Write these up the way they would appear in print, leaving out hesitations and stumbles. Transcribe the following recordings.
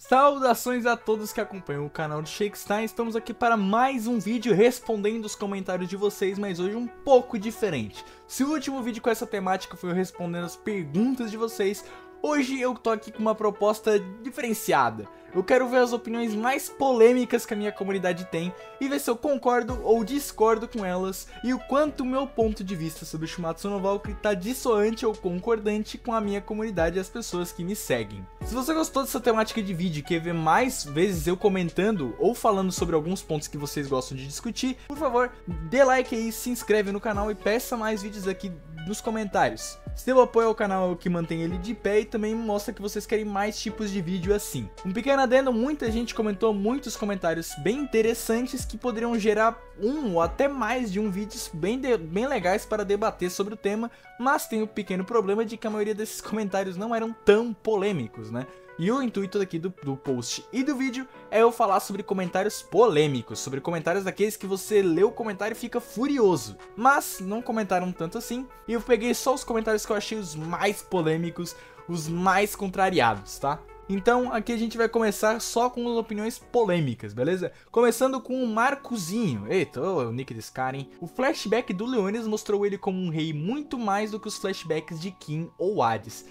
Saudações a todos que acompanham o canal de Shakestein. Estamos aqui para mais um vídeo respondendo os comentários de vocês, mas hoje um pouco diferente. Se o último vídeo com essa temática foi eu respondendo as perguntas de vocês, hoje eu tô aqui com uma proposta diferenciada. Eu quero ver as opiniões mais polêmicas que a minha comunidade tem e ver se eu concordo ou discordo com elas e o quanto o meu ponto de vista sobre Shumatsu no Valkyrie tá dissoante ou concordante com a minha comunidade e as pessoas que me seguem. Se você gostou dessa temática de vídeo e quer ver mais vezes eu comentando ou falando sobre alguns pontos que vocês gostam de discutir, por favor, dê like aí, se inscreve no canal e peça mais vídeos aqui nos comentários. Seu apoio ao canal é o que mantém ele de pé e também mostra que vocês querem mais tipos de vídeo assim. Um pequeno adendo, muita gente comentou muitos comentários bem interessantes que poderiam gerar um ou até mais de um vídeos bem legais para debater sobre o tema, mas tem o pequeno problema de que a maioria desses comentários não eram tão polêmicos, né? E o intuito aqui do post e do vídeo é eu falar sobre comentários polêmicos, sobre comentários daqueles que você lê o comentário e fica furioso. Mas não comentaram tanto assim, e eu peguei só os comentários que eu achei os mais polêmicos, os mais contrariados, tá? Então aqui a gente vai começar só com as opiniões polêmicas, beleza? Começando com o Marcozinho. Eita, o nick desse cara, hein? O flashback do Leônidas mostrou ele como um rei muito mais do que os flashbacks de Kim ou Hades.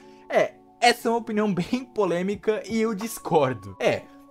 Essa é uma opinião bem polêmica e eu discordo.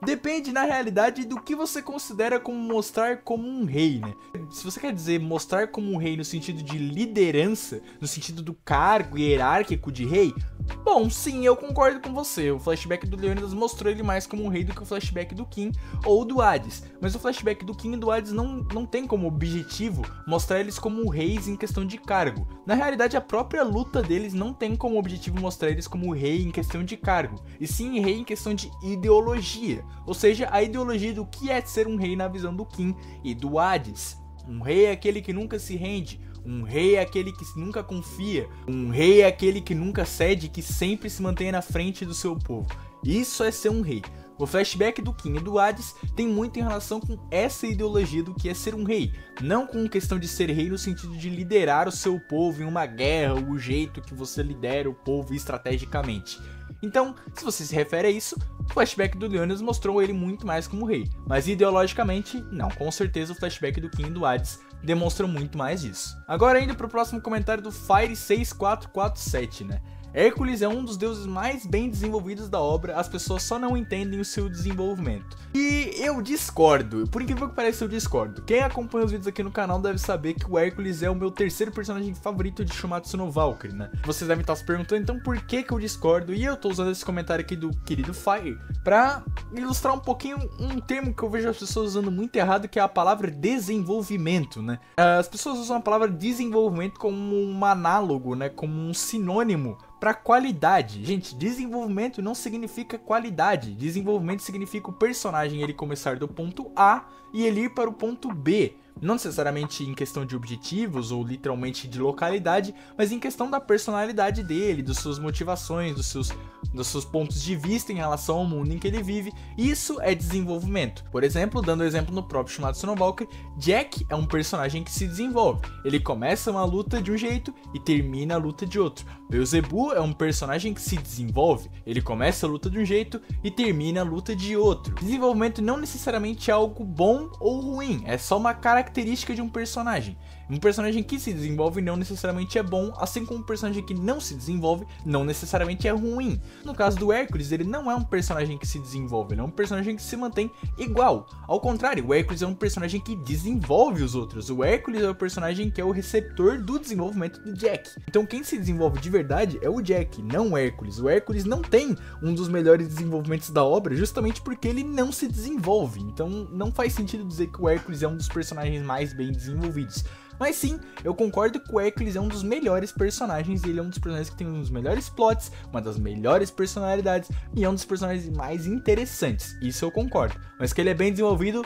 Depende na realidade do que você considera como mostrar como um rei, né? Se você quer dizer mostrar como um rei no sentido de liderança, no sentido do cargo hierárquico de rei, bom, sim, eu concordo com você. O flashback do Leônidas mostrou ele mais como um rei do que o flashback do Kim ou do Hades. Mas o flashback do Kim e do Hades não tem como objetivo mostrar eles como reis em questão de cargo. Na realidade, a própria luta deles não tem como objetivo mostrar eles como rei em questão de cargo, e sim rei em questão de ideologia. Ou seja, a ideologia do que é ser um rei na visão do Kim e do Hades. Um rei é aquele que nunca se rende. Um rei é aquele que nunca confia. Um rei é aquele que nunca cede, que sempre se mantém na frente do seu povo. Isso é ser um rei. O flashback do Kim e do Hades tem muito em relação com essa ideologia do que é ser um rei, não com questão de ser rei no sentido de liderar o seu povo em uma guerra, ou o jeito que você lidera o povo estrategicamente. Então, se você se refere a isso, o flashback do Leônidas mostrou ele muito mais como rei, mas ideologicamente, não, com certeza o flashback do Kim e do Hades demonstram muito mais disso. Agora indo para o próximo comentário do Fire6447, né? Hércules é um dos deuses mais bem desenvolvidos da obra, as pessoas só não entendem o seu desenvolvimento. E eu discordo, por incrível que pareça eu discordo. Quem acompanha os vídeos aqui no canal deve saber que o Hércules é o meu terceiro personagem favorito de Shumatsu no Valkyrie, né? Vocês devem estar se perguntando então por que eu discordo, e eu tô usando esse comentário aqui do querido Fire pra ilustrar um pouquinho um termo que eu vejo as pessoas usando muito errado, que é a palavra desenvolvimento, né? As pessoas usam a palavra desenvolvimento como um análogo, né? Como um sinônimo para qualidade. Gente, desenvolvimento não significa qualidade. Desenvolvimento significa o personagem ele começar do ponto A e ele ir para o ponto B. Não necessariamente em questão de objetivos ou literalmente de localidade, mas em questão da personalidade dele, das suas motivações, dos seus pontos de vista em relação ao mundo em que ele vive. Isso é desenvolvimento. Por exemplo, dando exemplo no próprio Shumatsu no Valkyrie, Jack é um personagem que se desenvolve. Ele começa uma luta de um jeito e termina a luta de outro. Beelzebub é um personagem que se desenvolve. Ele começa a luta de um jeito e termina a luta de outro. Desenvolvimento não necessariamente é algo bom ou ruim, é só uma característica de um personagem. Um personagem que se desenvolve não necessariamente é bom, assim como um personagem que não se desenvolve não necessariamente é ruim. No caso do Hércules, ele não é um personagem que se desenvolve, ele é um personagem que se mantém igual. Ao contrário, o Hércules é um personagem que desenvolve os outros. O Hércules é o personagem que é o receptor do desenvolvimento do Jack. Então quem se desenvolve de verdade é o Jack, não o Hércules. O Hércules não tem um dos melhores desenvolvimentos da obra justamente porque ele não se desenvolve. Então não faz sentido dizer que o Hércules é um dos personagens mais bem desenvolvidos. Mas sim, eu concordo que o Hércules é um dos melhores personagens, e ele é um dos personagens que tem um dos melhores plots, uma das melhores personalidades, e é um dos personagens mais interessantes, isso eu concordo. Mas que ele é bem desenvolvido,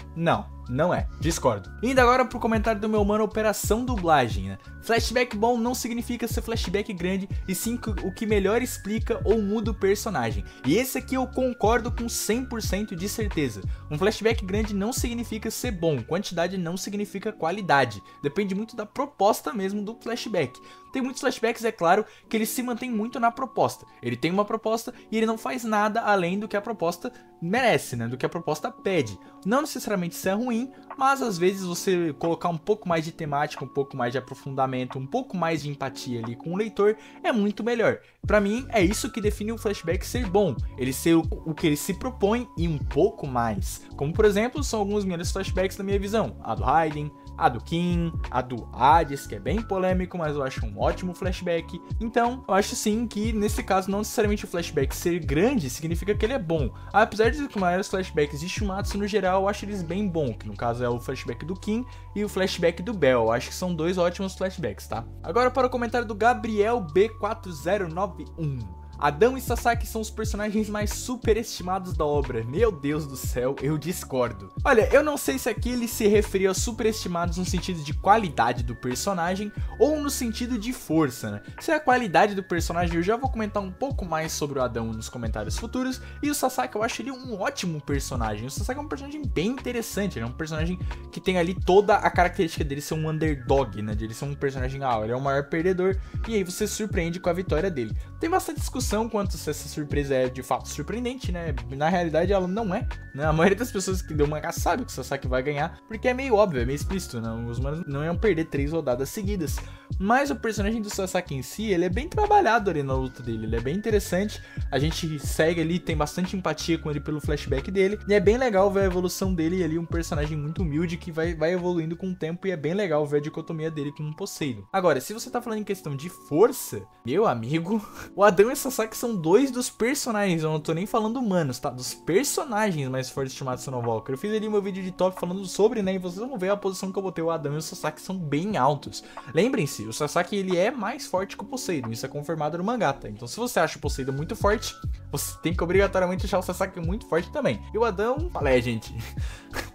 não é, discordo. Indo agora pro comentário do meu mano Operação Dublagem, né? Flashback bom não significa ser flashback grande, e sim o que melhor explica ou muda o personagem. E esse aqui eu concordo com 100% de certeza. Um flashback grande não significa ser bom, quantidade não significa qualidade. Depende muito da proposta mesmo do flashback. Tem muitos flashbacks, é claro, que ele se mantém muito na proposta. Ele tem uma proposta e ele não faz nada além do que a proposta merece, né? Do que a proposta pede. Não necessariamente isso é ruim, mas às vezes você colocar um pouco mais de temática, um pouco mais de aprofundamento, um pouco mais de empatia ali com o leitor é muito melhor. Pra mim, é isso que define um flashback ser bom. Ele ser o que ele se propõe e um pouco mais. Como, por exemplo, são alguns melhores flashbacks na minha visão. A do Raiden, a do King, a do Hades, que é bem polêmico, mas eu acho um ótimo flashback. Então, eu acho sim que, nesse caso, não necessariamente o flashback ser grande significa que ele é bom. Apesar de que os maiores flashbacks de Shumatsu, no geral, eu acho eles bem bons, que no caso é o flashback do King e o flashback do Bell. Eu acho que são dois ótimos flashbacks, tá? Agora para o comentário do Gabriel B4091. Adão e Sasaki são os personagens mais superestimados da obra. Meu Deus do céu, eu discordo. Olha, eu não sei se aqui ele se referiu a superestimados no sentido de qualidade do personagem ou no sentido de força, né? Se é a qualidade do personagem, eu já vou comentar um pouco mais sobre o Adão nos comentários futuros. E o Sasaki, eu acho ele um ótimo personagem. O Sasaki é um personagem bem interessante, ele é um personagem que tem ali toda a característica dele ser um underdog, né? De ele ser um personagem, ele é o maior perdedor, e aí você se surpreende com a vitória dele. Tem bastante discussão quanto se essa surpresa é de fato surpreendente, né? Na realidade ela não é, né? A maioria das pessoas que deu mangá sabe que o Sasaki vai ganhar, porque é meio óbvio, é meio explícito, né? Os humanos não iam perder 3 rodadas seguidas. Mas o personagem do Sasaki em si, ele é bem trabalhado ali na luta dele, ele é bem interessante, a gente segue ali, tem bastante empatia com ele pelo flashback dele, e é bem legal ver a evolução dele ali, um personagem muito humilde que vai evoluindo com o tempo, e é bem legal ver a dicotomia dele com o Poseidon. Agora, se você tá falando em questão de força, meu amigo, o Adão e o Sasaki são dois dos personagens, eu não tô nem falando humanos, tá? Dos personagens mais fortes de Shumatsu no Valkyrie. Eu fiz ali meu vídeo de top falando sobre, né, e vocês vão ver a posição que eu botei. O Adão e o Sasaki são bem altos. Lembrem-se, o Sasaki ele é mais forte que o Poseidon, isso é confirmado no mangá, tá? Então se você acha o Poseidon muito forte, você tem que obrigatoriamente achar o Sasaki muito forte também. E o Adão, gente,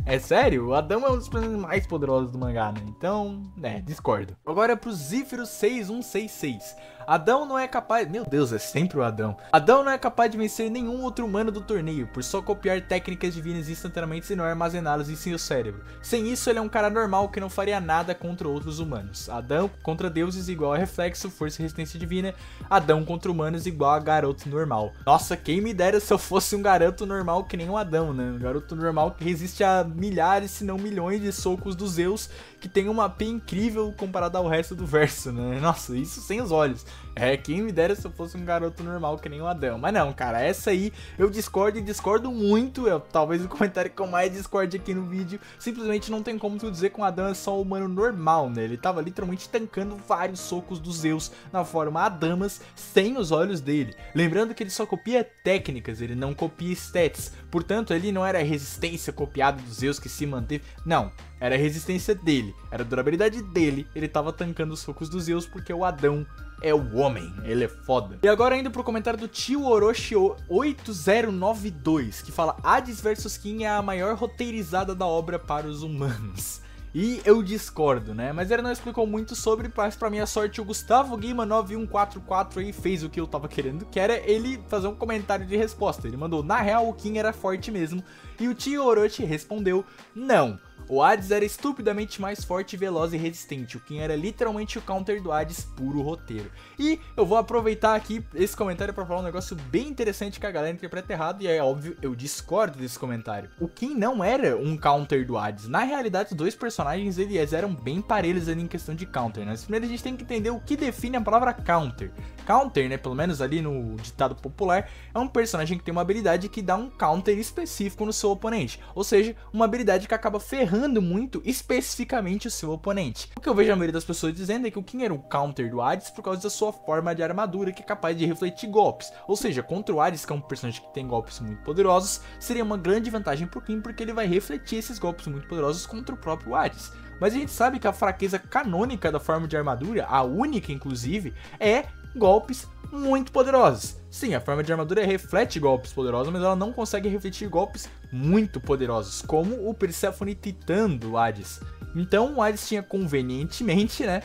é sério? O Adão é um dos personagens mais poderosos do mangá, né? Então, discordo. Agora é pro Zífero 6166. Adão não é capaz... Meu Deus, é sempre o Adão. Adão não é capaz de vencer nenhum outro humano do torneio, por só copiar técnicas divinas instantaneamente e não armazená-las em seu cérebro. Sem isso, ele é um cara normal que não faria nada contra outros humanos. Adão contra deuses igual a reflexo, força e resistência divina. Adão contra humanos igual a garoto normal. Nossa, quem me dera se eu fosse um garoto normal que nem o Adão, né? Um garoto normal que resiste a milhares, se não milhões de socos dos Zeus, que tem uma AP incrível comparado ao resto do verso, né? Nossa, isso sem os olhos. Quem me dera se eu fosse um garoto normal que nem o Adão. Mas não, cara, essa aí eu discordo e discordo muito. Talvez o comentário que eu mais discordo aqui no vídeo. Simplesmente não tem como tu dizer que o Adão é só um humano normal, né? Ele tava literalmente tancando vários socos dos Zeus na forma Adamas sem os olhos dele. Lembrando que ele só copia técnicas, ele não copia stats. Portanto, ele não era a resistência copiada dos Zeus que se manteve. Não. Era a resistência dele, era a durabilidade dele, ele tava tancando os socos dos Zeus porque o Adão é o homem, ele é foda. E agora indo pro comentário do tio Orochi 8092, que fala: Hades vs King é a maior roteirizada da obra para os humanos. E eu discordo, né? Mas ele não explicou muito sobre, mas pra minha sorte o Gustavo Guima 9144 aí fez o que eu tava querendo, que era ele fazer um comentário de resposta. Ele mandou: na real o King era forte mesmo. E o tio Orochi respondeu: não. O Hades era estupidamente mais forte, veloz e resistente. O King era literalmente o counter do Hades, puro roteiro. E eu vou aproveitar aqui esse comentário para falar um negócio bem interessante que a galera interpreta errado. E é óbvio, eu discordo desse comentário. O King não era um counter do Hades. Na realidade, os dois personagens eles eram bem parelhos ali em questão de counter, né? Primeiro a gente tem que entender o que define a palavra counter. Counter, né, pelo menos ali no ditado popular, é um personagem que tem uma habilidade que dá um counter específico no seu oponente. Ou seja, uma habilidade que acaba ferrando muito especificamente o seu oponente. O que eu vejo a maioria das pessoas dizendo é que o King era um counter do Hades por causa da sua forma de armadura que é capaz de refletir golpes. Ou seja, contra o Hades, que é um personagem que tem golpes muito poderosos, seria uma grande vantagem pro King porque ele vai refletir esses golpes muito poderosos contra o próprio Hades. Mas a gente sabe que a fraqueza canônica da forma de armadura, a única inclusive, é golpes muito poderosos. Sim, a forma de armadura reflete golpes poderosos, mas ela não consegue refletir golpes muito poderosos, como o Persephone Titã do Hades. Então o Hades tinha convenientemente, né,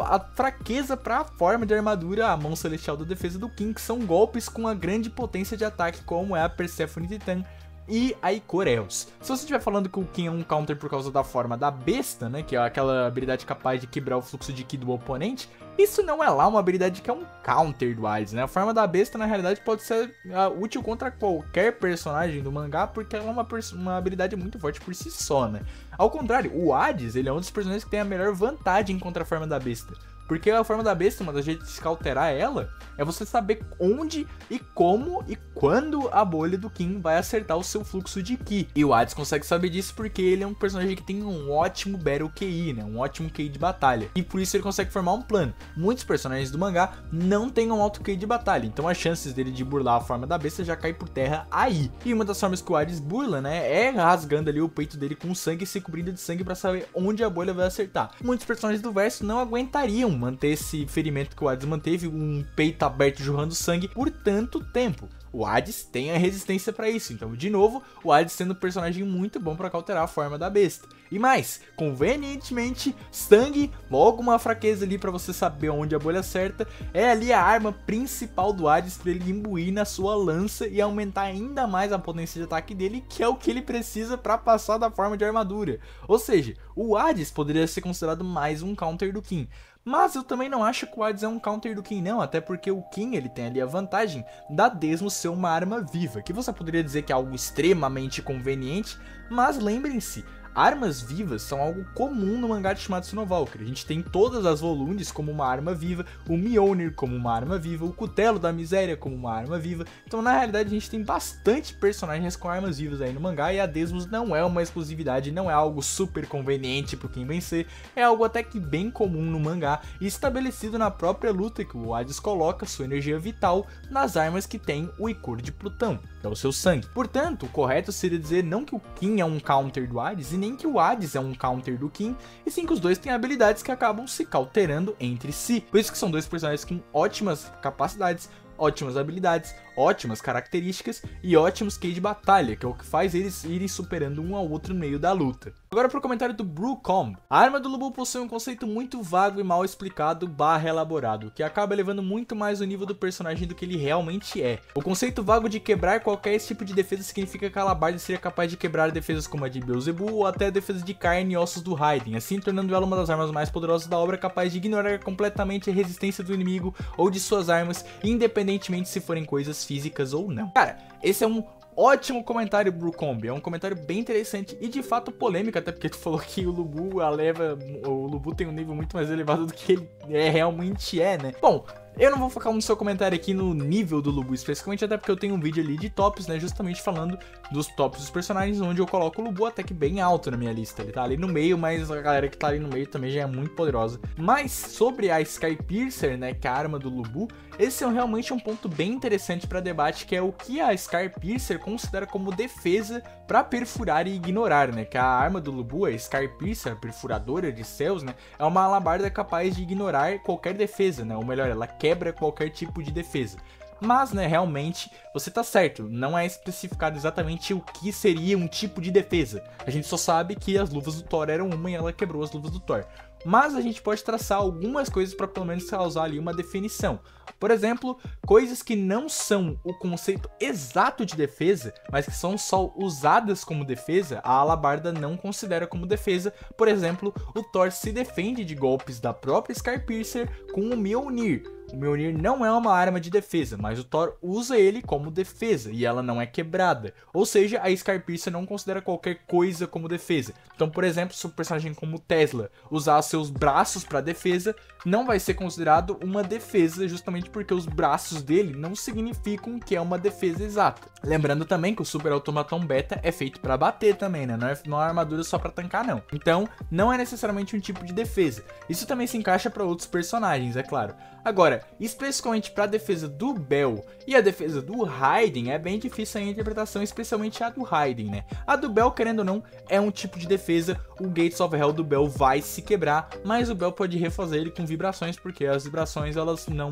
a fraqueza para a forma de armadura, a mão celestial da defesa do King, que são golpes com uma grande potência de ataque, como é a Persephone Titã e a Ikoreos. Se você estiver falando que o Kin é um counter por causa da forma da besta, né, que é aquela habilidade capaz de quebrar o fluxo de Ki do oponente, isso não é lá uma habilidade que é um counter do Hades, né? A forma da besta, na realidade, pode ser útil contra qualquer personagem do mangá, porque ela é uma habilidade muito forte por si só, né? Ao contrário, o Hades, ele é um dos personagens que tem a melhor vantagem contra a forma da besta. Porque a forma da besta, uma das jeitos de cauterar ela, é você saber onde e como e quando a bolha do Kin vai acertar o seu fluxo de Ki. E o Hades consegue saber disso porque ele é um personagem que tem um ótimo Battle QI, né? Um ótimo QI de batalha. E por isso ele consegue formar um plano. Muitos personagens do mangá não têm um alto QI de batalha, então as chances dele de burlar a forma da besta já cai por terra aí. E uma das formas que o Hades burla, né, é rasgando ali o peito dele com sangue e se cobrindo de sangue para saber onde a bolha vai acertar. Muitos personagens do verso não aguentariam manter esse ferimento que o Hades manteve, um peito aberto jorrando sangue por tanto tempo. O Hades tem a resistência para isso, então de novo, o Hades sendo um personagem muito bom para cauterar a forma da besta. E mais, convenientemente, sangue, logo uma fraqueza ali para você saber onde a bolha acerta, é ali a arma principal do Hades para ele imbuir na sua lança e aumentar ainda mais a potência de ataque dele, que é o que ele precisa para passar da forma de armadura. Ou seja, o Hades poderia ser considerado mais um counter do Kin. Mas eu também não acho que o Hades é um counter do Kin não, até porque o Kin ele tem ali a vantagem da Desmo ser uma arma viva, que você poderia dizer que é algo extremamente conveniente, mas lembrem-se, armas vivas são algo comum no mangá de Shimatsu no Valkyrie. A gente tem todas as Volundes como uma arma viva, o Mjolnir como uma arma viva, o Cutelo da Miséria como uma arma viva. Então na realidade a gente tem bastante personagens com armas vivas aí no mangá, e a Desmos não é uma exclusividade, não é algo super conveniente pro quem vencer, é algo até que bem comum no mangá e estabelecido na própria luta, que o Hades coloca sua energia vital nas armas que tem o Ichor de Plutão, que é o seu sangue. Portanto, o correto seria dizer não que o Kin é um counter do Hades e nem que o Hades é um counter do Kin, e sim que os dois têm habilidades que acabam se cauterando entre si. Por isso que são dois personagens com ótimas capacidades, ótimas habilidades, ótimas características e ótimos QI de batalha, que é o que faz eles irem superando um ao outro no meio da luta. Agora pro comentário do Brucomb. A arma do Lubu possui um conceito muito vago e mal explicado / elaborado, que acaba elevando muito mais o nível do personagem do que ele realmente é. O conceito vago de quebrar qualquer tipo de defesa significa que a alabarda seria capaz de quebrar defesas como a de Beelzebub ou até defesas de carne e ossos do Raiden, assim tornando ela uma das armas mais poderosas da obra, capaz de ignorar completamente a resistência do inimigo ou de suas armas, independentemente se forem coisas físicas ou não. Cara, esse é um ótimo comentário, Brucomb. É um comentário bem interessante e de fato polêmico, até porque tu falou que o Lubu tem um nível muito mais elevado do que ele realmente é, né? Bom, eu não vou focar no seu comentário aqui no nível do Lubu especificamente, até porque eu tenho um vídeo ali de tops, né, justamente falando dos tops dos personagens, onde eu coloco o Lubu até que bem alto na minha lista. Ele tá ali no meio, mas a galera que tá ali no meio também já é muito poderosa. Mas sobre a Skypiercer, né, que é a arma do Lubu, esse é realmente um ponto bem interessante para debate, que é o que a Skypiercer considera como defesa para perfurar e ignorar, né, que a arma do Lubu, a Skypiercer, a perfuradora de céus, né, é uma alabarda capaz de ignorar qualquer defesa, né, ou melhor, ela quebra qualquer tipo de defesa. Mas, né, realmente, você tá certo, não é especificado exatamente o que seria um tipo de defesa. A gente só sabe que as luvas do Thor eram uma e ela quebrou as luvas do Thor. Mas a gente pode traçar algumas coisas para pelo menos causar ali uma definição. Por exemplo, coisas que não são o conceito exato de defesa, mas que são só usadas como defesa, a alabarda não considera como defesa. Por exemplo, o Thor se defende de golpes da própria Skypiercer com o Mjolnir. O Mjolnir não é uma arma de defesa, mas o Thor usa ele como defesa e ela não é quebrada. Ou seja, a Skypiercer não considera qualquer coisa como defesa. Então, por exemplo, se um personagem como Tesla usar seus braços para defesa, não vai ser considerado uma defesa, justamente porque os braços dele não significam que é uma defesa exata. Lembrando também que o Super Automaton Beta é feito para bater também, né? Não é uma armadura só para tancar, não. Então, não é necessariamente um tipo de defesa. Isso também se encaixa para outros personagens, é claro. Agora, especificamente para a defesa do Bell e a defesa do Raiden, é bem difícil a interpretação, especialmente a do Raiden, né? A do Bell, querendo ou não, é um tipo de defesa. O Gates of Hell do Bell vai se quebrar, mas o Bell pode refazer ele com vibrações, porque as vibrações elas não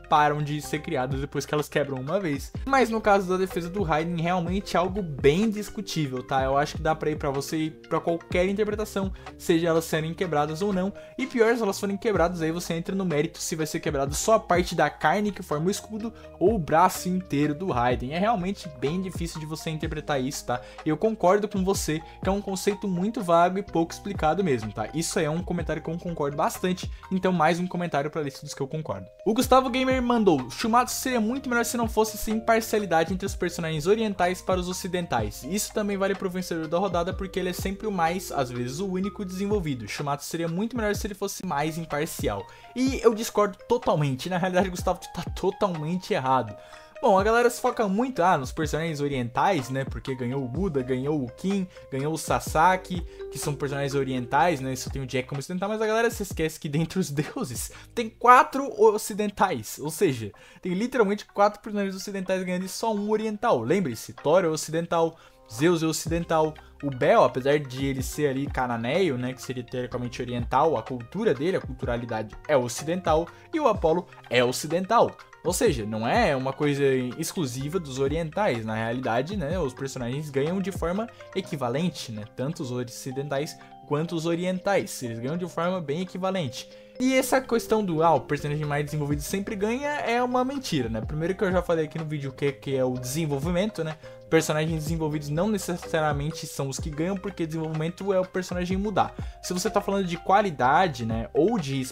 param de ser criadas depois que elas quebram uma vez. Mas no caso da defesa do Raiden, realmente é algo bem discutível, tá? Eu acho que dá pra ir pra você ir pra qualquer interpretação, seja elas serem quebradas ou não. E pior, se elas forem quebradas, aí você entra no mérito se vai ser quebrado só a parte da carne que forma o escudo ou o braço inteiro do Raiden. É realmente bem difícil de você interpretar isso, tá? E eu concordo com você que é um conceito muito vago e pouco explicado mesmo, tá? Isso é um comentário que eu concordo bastante, então mais um comentário pra lista dos que eu concordo. O Gustavo Gamer mandou: Shumatsu seria muito melhor se não fosse essa imparcialidade entre os personagens orientais para os ocidentais. Isso também vale pro vencedor da rodada, porque ele é sempre o mais, às vezes o único desenvolvido. Shumatsu seria muito melhor se ele fosse mais imparcial. E eu discordo totalmente, na realidade o Gustavo tá totalmente errado. Bom, a galera se foca muito nos personagens orientais, né, porque ganhou o Buda, ganhou o Kin, ganhou o Sasaki, que são personagens orientais, né, só tem o Jack como ocidental, mas a galera se esquece que dentre os deuses tem 4 ocidentais, ou seja, tem literalmente 4 personagens ocidentais ganhando e só um oriental. Lembre-se, Thor é ocidental, Zeus é ocidental, o Bel, apesar de ele ser ali cananeio, né, que seria teoricamente oriental, a cultura dele, a culturalidade é ocidental, e o Apollo é ocidental. Ou seja, não é uma coisa exclusiva dos orientais, na realidade, né, os personagens ganham de forma equivalente, né, tanto os ocidentais quanto os orientais, eles ganham de forma bem equivalente. E essa questão do o personagem mais desenvolvido sempre ganha é uma mentira, né? Primeiro que eu já falei aqui no vídeo que é o desenvolvimento, né? Personagens desenvolvidos não necessariamente são os que ganham, porque desenvolvimento é o personagem mudar. Se você tá falando de qualidade, né, ou de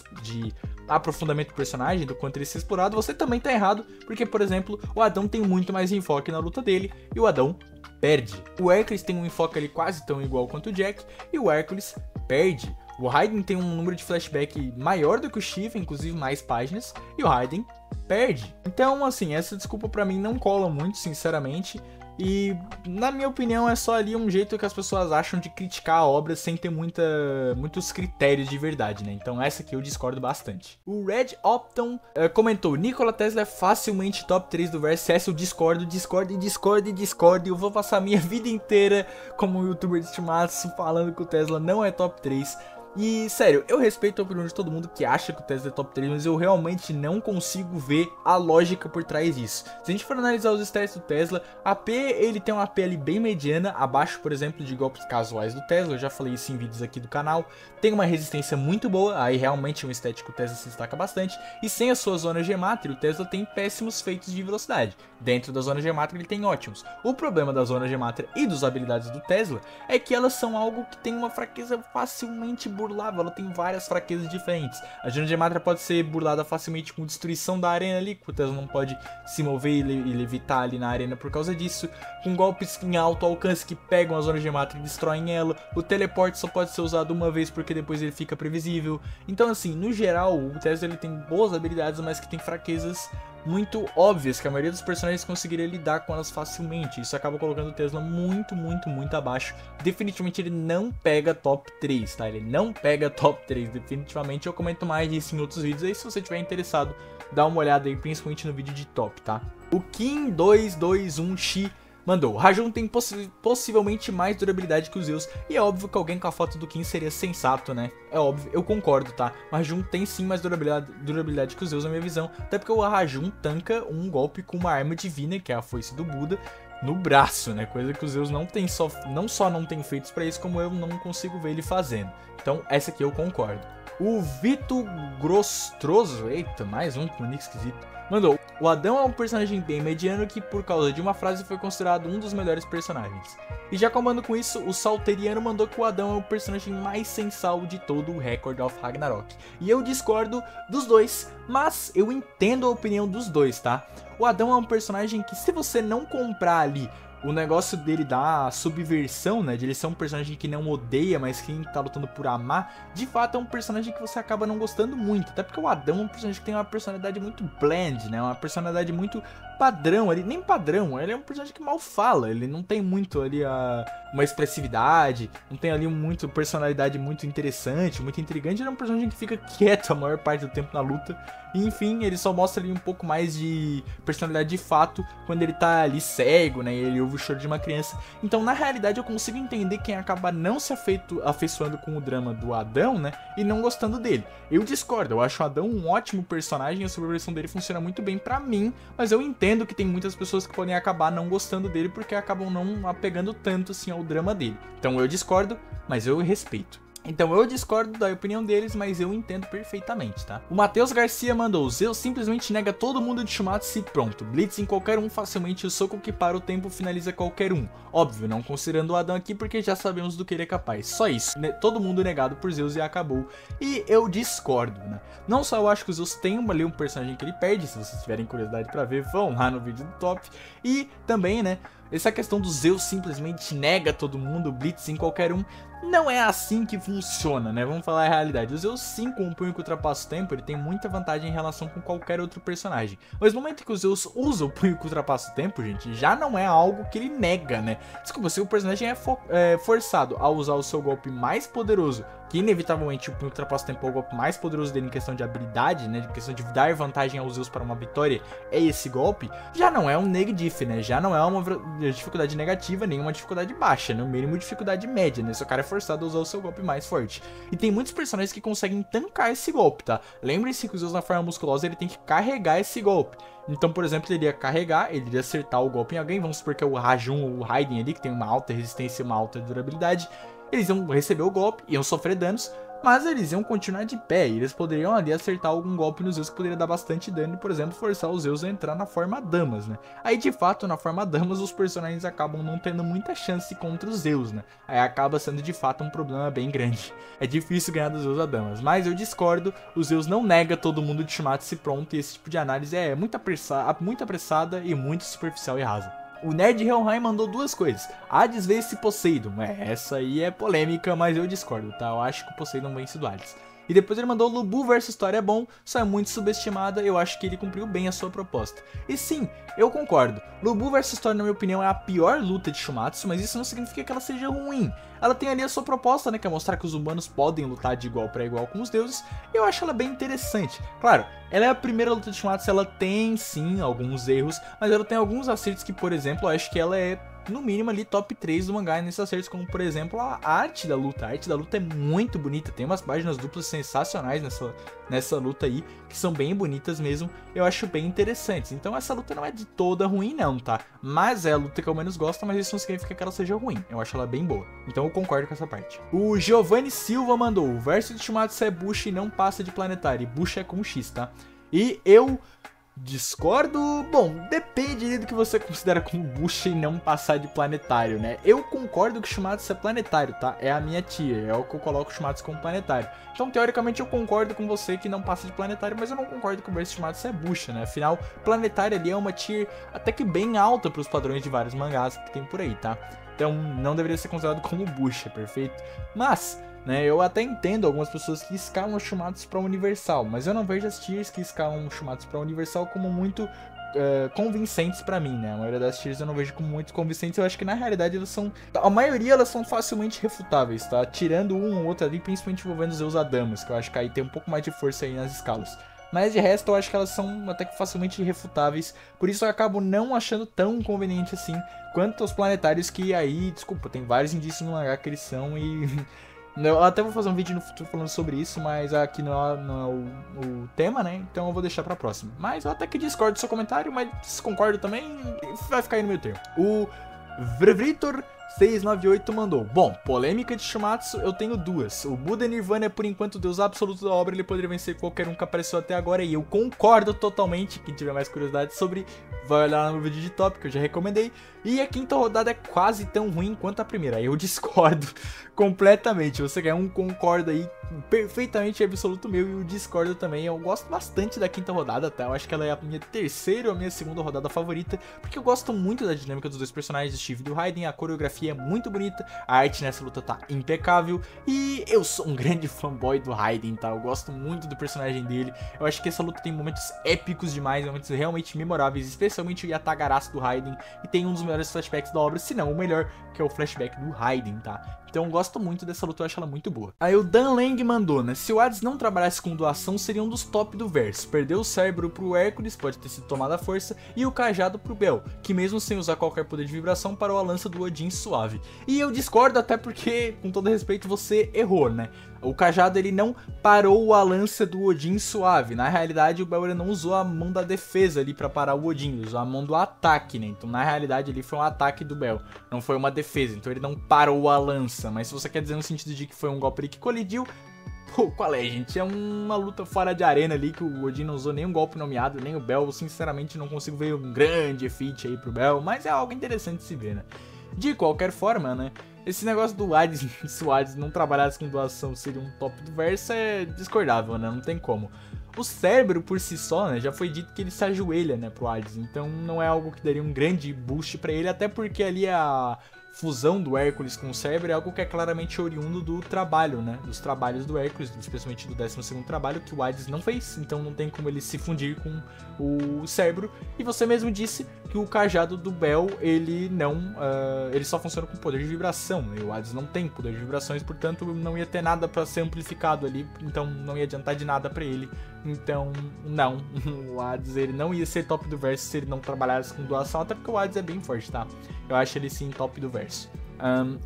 aprofundamento do personagem, do quanto ele ser explorado, você também tá errado, porque, por exemplo, o Adão tem muito mais enfoque na luta dele, e o Adão perde. O Hércules tem um enfoque ali quase tão igual quanto o Jack, e o Hércules perde. O Raiden tem um número de flashback maior do que o Shiva, inclusive mais páginas, e o Raiden perde. Então, assim, essa desculpa pra mim não cola muito, sinceramente. E, na minha opinião, é só ali um jeito que as pessoas acham de criticar a obra sem ter muitos critérios de verdade, né? Então essa aqui eu discordo bastante. O Red Opton comentou: Nikola Tesla é facilmente top 3 do verso. Essa eu discordo. Eu vou passar a minha vida inteira como youtuber de Shumatsu falando que o Tesla não é top 3. E, sério, eu respeito a opinião de todo mundo que acha que o Tesla é top 3, mas eu realmente não consigo ver a lógica por trás disso. Se a gente for analisar os stats do Tesla, AP, ele tem uma AP ali bem mediana, abaixo, por exemplo, de golpes casuais do Tesla, eu já falei isso em vídeos aqui do canal. Tem uma resistência muito boa, aí realmente é um stat que o Tesla se destaca bastante, e sem a sua zona Gematria, o Tesla tem péssimos feitos de velocidade. Dentro da zona Gematria ele tem ótimos. O problema da zona Gematria e das habilidades do Tesla é que elas são algo que tem uma fraqueza facilmente burlável, ela tem várias fraquezas diferentes. A zona Gematria pode ser burlada facilmente com destruição da arena ali, que o Tesla não pode se mover e levitar ali na arena por causa disso, com golpes em alto alcance que pegam a zona Gematria e destroem ela. O teleporte só pode ser usado uma vez porque depois ele fica previsível. Então, assim, no geral, o Tesla ele tem boas habilidades, mas que tem fraquezas muito óbvias que a maioria dos personagens conseguiria lidar com elas facilmente. Isso acaba colocando o Tesla muito abaixo. Definitivamente ele não pega top 3, tá? Ele não pega top 3, definitivamente. Eu comento mais disso em outros vídeos aí, se você tiver interessado, dá uma olhada aí, principalmente no vídeo de top, tá? O Kim221X mandou: Rajun tem possivelmente mais durabilidade que os Zeus, e é óbvio que alguém com a foto do Kim seria sensato, né? É óbvio, eu concordo, tá? O Rajun tem sim mais durabilidade que os Zeus, na minha visão, até porque o Rajun tanca um golpe com uma arma divina, que é a foice do Buda, no braço, né? Coisa que os Zeus não tem, não só não tem feitos pra isso, como eu não consigo ver ele fazendo. Então essa aqui eu concordo. O Vito Grostroso, eita, mais um com nick esquisito, mandou: o Adão é um personagem bem mediano que, por causa de uma frase, foi considerado um dos melhores personagens. E já combando com isso, o Salteriano mandou que o Adão é o personagem mais sensal de todo o Record of Ragnarok. E eu discordo dos dois, mas eu entendo a opinião dos dois, tá? O Adão é um personagem que, se você não comprar ali o negócio dele da subversão, né, de ele ser um personagem que não odeia, mas que tá lutando por amar, de fato é um personagem que você acaba não gostando muito, até porque o Adão é um personagem que tem uma personalidade muito bland, né, uma personalidade muito padrão, ele nem padrão, ele é um personagem que mal fala, ele não tem muito ali uma expressividade, não tem ali muito personalidade muito interessante, muito intrigante, ele é um personagem que fica quieto a maior parte do tempo na luta, e enfim, ele só mostra ali um pouco mais de personalidade de fato quando ele tá ali cego, né, e ele ouve o choro de uma criança. Então, na realidade, eu consigo entender quem acaba não se afeiçoando com o drama do Adão, né, e não gostando dele. Eu discordo, eu acho o Adão um ótimo personagem, a subversão dele funciona muito bem pra mim, mas eu entendo que tem muitas pessoas que podem acabar não gostando dele porque acabam não apegando tanto assim ao drama dele. Então eu discordo, mas eu respeito. Então eu discordo da opinião deles, mas eu entendo perfeitamente, tá? O Matheus Garcia mandou: Zeus simplesmente nega todo mundo de Shumatsu e pronto. Blitz em qualquer um facilmente, o soco que para o tempo finaliza qualquer um. Óbvio, não considerando o Adam aqui porque já sabemos do que ele é capaz. Só isso, todo mundo negado por Zeus e acabou. E eu discordo, né? Não só eu acho que o Zeus tem ali um personagem que ele perde, se vocês tiverem curiosidade pra ver, vão lá no vídeo do top. E também, né, essa questão do Zeus simplesmente nega todo mundo, Blitz em qualquer um, não é assim que funciona, né? Vamos falar a realidade. O Zeus sim, com o punho que ultrapassa o tempo, ele tem muita vantagem em relação com qualquer outro personagem. Mas no momento que o Zeus usa o punho que ultrapassa o tempo, gente, já não é algo que ele nega, né? Desculpa, se o personagem é forçado a usar o seu golpe mais poderoso, que inevitavelmente o punho que ultrapassa o tempo é o golpe mais poderoso dele em questão de habilidade, né? Em questão de dar vantagem aos Zeus para uma vitória, é esse golpe, já não é um negdiff, né? Já não é uma dificuldade negativa, nem uma dificuldade baixa, no mínimo dificuldade média, né? Se o cara é forçado a usar o seu golpe mais forte. E tem muitos personagens que conseguem tancar esse golpe, tá? Lembre-se que o Zeus na forma musculosa, ele tem que carregar esse golpe. Então, por exemplo, ele iria carregar, ele iria acertar o golpe em alguém, vamos supor que é o Rajun ou o Raiden ali, que tem uma alta resistência e uma alta durabilidade. Eles iam receber o golpe, iam sofrer danos, mas eles iam continuar de pé, e eles poderiam ali acertar algum golpe nos Zeus que poderia dar bastante dano e, por exemplo, forçar os Zeus a entrar na forma Damas, né? Aí, de fato, na forma Damas, os personagens acabam não tendo muita chance contra os Zeus, né? Aí acaba sendo, de fato, um problema bem grande. É difícil ganhar dos Zeus a Damas, mas eu discordo, os Zeus não nega todo mundo de Shumatsu pronto, e esse tipo de análise é muito apressada e muito superficial e rasa. O Nerd Helheim mandou duas coisas. Hades vence Poseidon. Essa aí é polêmica, mas eu discordo, tá? Eu acho que o Poseidon vence do Hades. E depois ele mandou: Lubu vs História é bom, só é muito subestimada, eu acho que ele cumpriu bem a sua proposta. E sim, eu concordo. Lubu vs História, na minha opinião, é a pior luta de Shumatsu, mas isso não significa que ela seja ruim. Ela tem ali a sua proposta, né, que é mostrar que os humanos podem lutar de igual para igual com os deuses, e eu acho ela bem interessante. Claro, ela é a primeira luta de Shumatsu, ela tem sim alguns erros, mas ela tem alguns acertos que, por exemplo, eu acho que ela é no mínimo ali top 3 do mangá nesses acertos, como por exemplo a arte da luta. A arte da luta é muito bonita, tem umas páginas duplas sensacionais nessa luta aí, que são bem bonitas mesmo, eu acho bem interessantes. Então essa luta não é de toda ruim não, tá? Mas é a luta que eu menos gosto, mas isso não significa que ela seja ruim, eu acho ela bem boa. Então eu concordo com essa parte. O Giovanni Silva mandou: o verso de Shumatsu é Bucha e não passa de planetário, e Bucha é com X, tá? E eu discordo, bom, depende do que você considera como bucha e não passar de planetário, né? Eu concordo que Shumatsu é planetário, tá? É a minha tia, é o que eu coloco Shumatsu como planetário. Então, teoricamente, eu concordo com você que não passa de planetário, mas eu não concordo que o verso Shumatsu é bucha, né? Afinal, planetário ali é uma tier até que bem alta para os padrões de vários mangás que tem por aí, tá? Então, não deveria ser considerado como bucha, perfeito? Mas, né, eu até entendo algumas pessoas que escalam Shumatsu para Universal, mas eu não vejo as tiers que escalam Shumatsu para Universal como muito convincentes pra mim, né? A maioria das tiers eu não vejo como muito convincentes, eu acho que na realidade elas são... A maioria elas são facilmente refutáveis, tá? Tirando um ou outro ali, principalmente envolvendo os Zeus Adamas, que eu acho que aí tem um pouco mais de força aí nas escalas. Mas de resto eu acho que elas são até que facilmente refutáveis, por isso eu acabo não achando tão conveniente assim quanto os planetários, que aí, desculpa, tem vários indícios no mangá que eles são e... Eu até vou fazer um vídeo no futuro falando sobre isso, mas aqui não é o tema, né? Então eu vou deixar pra próxima. Mas eu até que discordo do seu comentário, mas concordo também, vai ficar aí no meio termo. O Vrevritor 698 mandou: bom, polêmica de Shumatsu eu tenho duas. O Buda Nirvana é por enquanto o deus absoluto da obra, ele poderia vencer qualquer um que apareceu até agora, e eu concordo totalmente. Quem tiver mais curiosidade sobre, vai olhar no vídeo de top que eu já recomendei. E a quinta rodada é quase tão ruim quanto a primeira, aí eu discordo completamente. Você quer um concorda aí perfeitamente absoluto meu, e o discordo também. Eu gosto bastante da quinta rodada, tá? Eu acho que ela é a minha terceira ou a minha segunda rodada favorita, porque eu gosto muito da dinâmica dos dois personagens, do Steve e do Raiden. A coreografia é muito bonita, a arte nessa luta tá impecável, e eu sou um grande fanboy do Raiden, tá? Eu gosto muito do personagem dele. Eu acho que essa luta tem momentos épicos demais, momentos realmente memoráveis, especialmente o Yatagarasu do Raiden, e tem um dos melhores flashbacks da obra, se não o melhor, que é o flashback do Raiden, tá? Então eu gosto muito dessa luta, eu acho ela muito boa. Aí o Dan Lang mandou, né? Se o Hades não trabalhasse com doação, seria um dos top do verso. Perdeu o cérebro pro Hércules, pode ter sido tomada a força, e o cajado pro Bel, que mesmo sem usar qualquer poder de vibração, parou a lança do Odin suave. E eu discordo, até porque, com todo respeito, você errou, né? O cajado ele não parou a lança do Odin suave. Na realidade, o Bel não usou a mão da defesa ali pra parar o Odin, ele usou a mão do ataque, né? Então, na realidade, ali foi um ataque do Bel, não foi uma defesa. Então, ele não parou a lança. Mas se você quer dizer no sentido de que foi um golpe ali que colidiu, pô, qual é, gente? É uma luta fora de arena ali que o Odin não usou nenhum golpe nomeado, nem o Bel. Eu, sinceramente, não consigo ver um grande feat aí pro Bel, mas é algo interessante de se ver, né? De qualquer forma, né? Esse negócio do Hades, se o Hades não trabalhasse com doação seria um top do verso, é discordável, né? Não tem como. O cérebro por si só, né, já foi dito que ele se ajoelha, né, pro Hades, então não é algo que daria um grande boost pra ele, até porque ali a fusão do Hércules com o cérebro é algo que é claramente oriundo do trabalho, né, dos trabalhos do Hércules, especialmente do 12º trabalho, que o Hades não fez, então não tem como ele se fundir com o cérebro. E você mesmo disse que o cajado do Bel, ele não, ele só funciona com poder de vibração, né? O Hades não tem poder de vibrações, portanto não ia ter nada para ser amplificado ali, então não ia adiantar de nada para ele. Então, não, o Hades ele não ia ser top do verso se ele não trabalhasse com doação, até porque o Hades é bem forte, tá? Eu acho ele sim top do verso.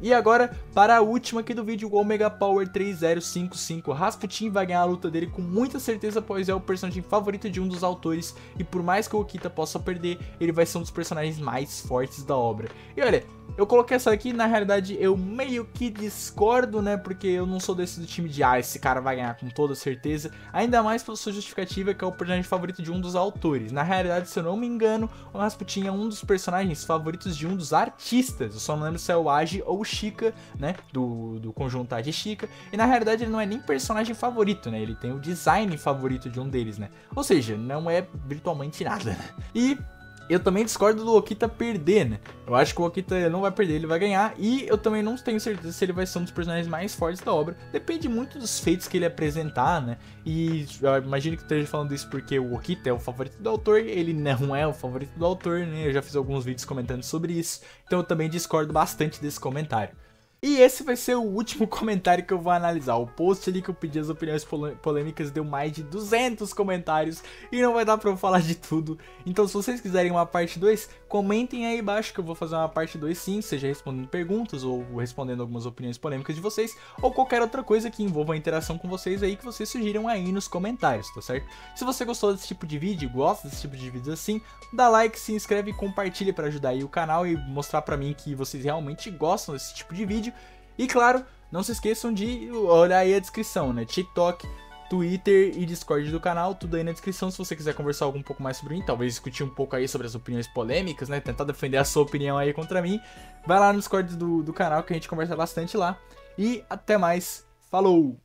E agora, para a última aqui do vídeo, o Omega Power 3055. Rasputin vai ganhar a luta dele com muita certeza, pois é o personagem favorito de um dos autores, e por mais que o Okita possa perder, ele vai ser um dos personagens mais fortes da obra. E olha, eu coloquei essa aqui, na realidade eu meio que discordo, né, porque eu não sou desse do time de esse cara vai ganhar com toda certeza, ainda mais pela sua justificativa que é o personagem favorito de um dos autores. Na realidade, se eu não me engano, o Rasputin é um dos personagens favoritos de um dos artistas, eu só não lembro se é o Age ou o Shika, né, do conjunto Age e Shika, e na realidade ele não é nem personagem favorito, né, ele tem o design favorito de um deles, né, ou seja, não é virtualmente nada, né. E eu também discordo do Okita perder, né? Eu acho que o Okita não vai perder, ele vai ganhar. E eu também não tenho certeza se ele vai ser um dos personagens mais fortes da obra. Depende muito dos feitos que ele apresentar, né? E eu imagino que eu esteja falando isso porque o Okita é o favorito do autor. Ele não é o favorito do autor, né? Eu já fiz alguns vídeos comentando sobre isso. Então eu também discordo bastante desse comentário. E esse vai ser o último comentário que eu vou analisar. O post ali que eu pedi as opiniões polêmicas deu mais de 200 comentários e não vai dar pra eu falar de tudo. Então se vocês quiserem uma parte 2, comentem aí embaixo que eu vou fazer uma parte 2 sim, seja respondendo perguntas ou respondendo algumas opiniões polêmicas de vocês, ou qualquer outra coisa que envolva a interação com vocês aí que vocês sugiram aí nos comentários, tá certo? Se você gostou desse tipo de vídeo, gosta desse tipo de vídeos assim, dá like, se inscreve e compartilha pra ajudar aí o canal e mostrar pra mim que vocês realmente gostam desse tipo de vídeo. E claro, não se esqueçam de olhar aí a descrição, né? TikTok, Twitter e Discord do canal, tudo aí na descrição se você quiser conversar um pouco mais sobre mim, talvez discutir um pouco aí sobre as opiniões polêmicas, né? Tentar defender a sua opinião aí contra mim. Vai lá no Discord do canal que a gente conversa bastante lá. E até mais, falou!